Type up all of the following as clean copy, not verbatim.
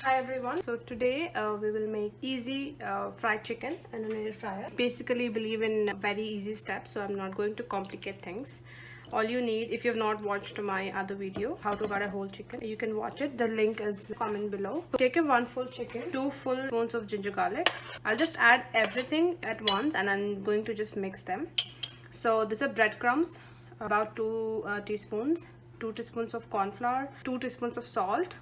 Hi everyone, so today we will make easy fried chicken in an air fryer. Basically believe in very easy steps, so I'm not going to complicate things. All you need, if you have not watched my other video how to cut a whole chicken, you can watch it. The link is comment below. Take a 1 full chicken, 2 full spoons of ginger garlic. I'll just add everything at once and I'm going to just mix them. So these are breadcrumbs, about 2 teaspoons, 2 teaspoons of corn flour, 2 teaspoons of salt.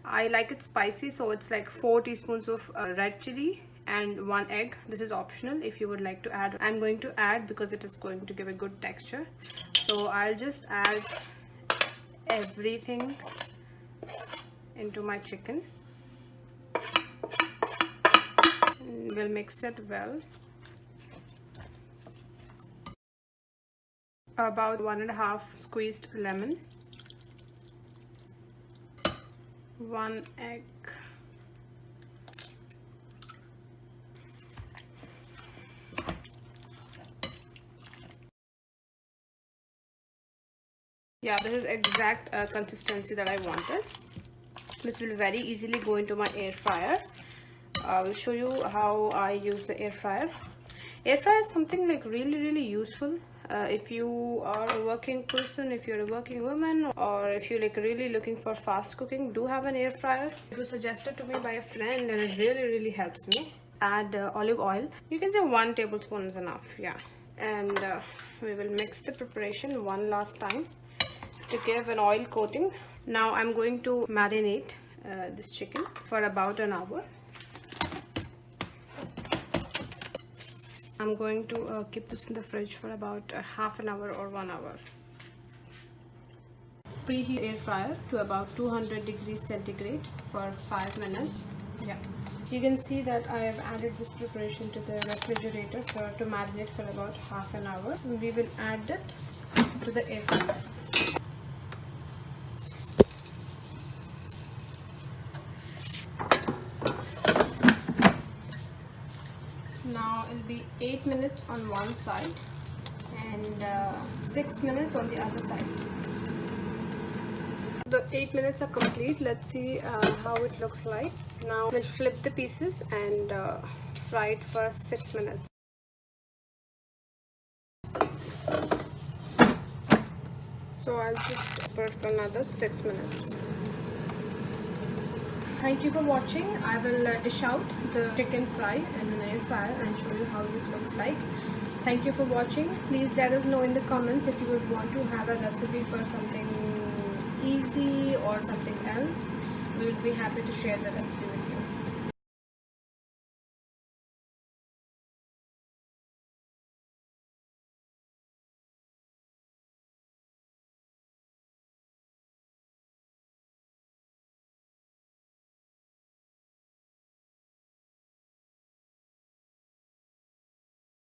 I like it spicy, so it's like 4 teaspoons of red chili and 1 egg. This is optional if you would like to add. I'm going to add because it is going to give a good texture. So I'll just add everything into my chicken. And we'll mix it well. About 1.5 squeezed lemon, 1 egg, yeah, this is exact consistency that I wanted. This will very easily go into my air fryer. I will show you how I use the air fryer. Air fryer is something like really useful. If you are a working person, if you're a working woman, or if you're like really looking for fast cooking, do have an air fryer. It was suggested to me by a friend and it really helps me. Add olive oil. You can say 1 tablespoon is enough, yeah. And we will mix the preparation one last time to give an oil coating. Now I'm going to marinate this chicken for about an hour. I'm going to keep this in the fridge for about half an hour or 1 hour. Preheat air fryer to about 200 degrees centigrade for 5 minutes. Yeah, you can see that I have added this preparation to the refrigerator to marinate for about half an hour. We will add it to the air fryer. Now it'll be 8 minutes on one side and 6 minutes on the other side. The 8 minutes are complete. Let's see how it looks like. Now we'll flip the pieces and fry it for 6 minutes. So I'll just put it for another 6 minutes. Thank you for watching. I will dish out the chicken fry in an air fryer and show you how it looks like. Thank you for watching. Please let us know in the comments if you would want to have a recipe for something easy or something else. We would be happy to share the recipe with you.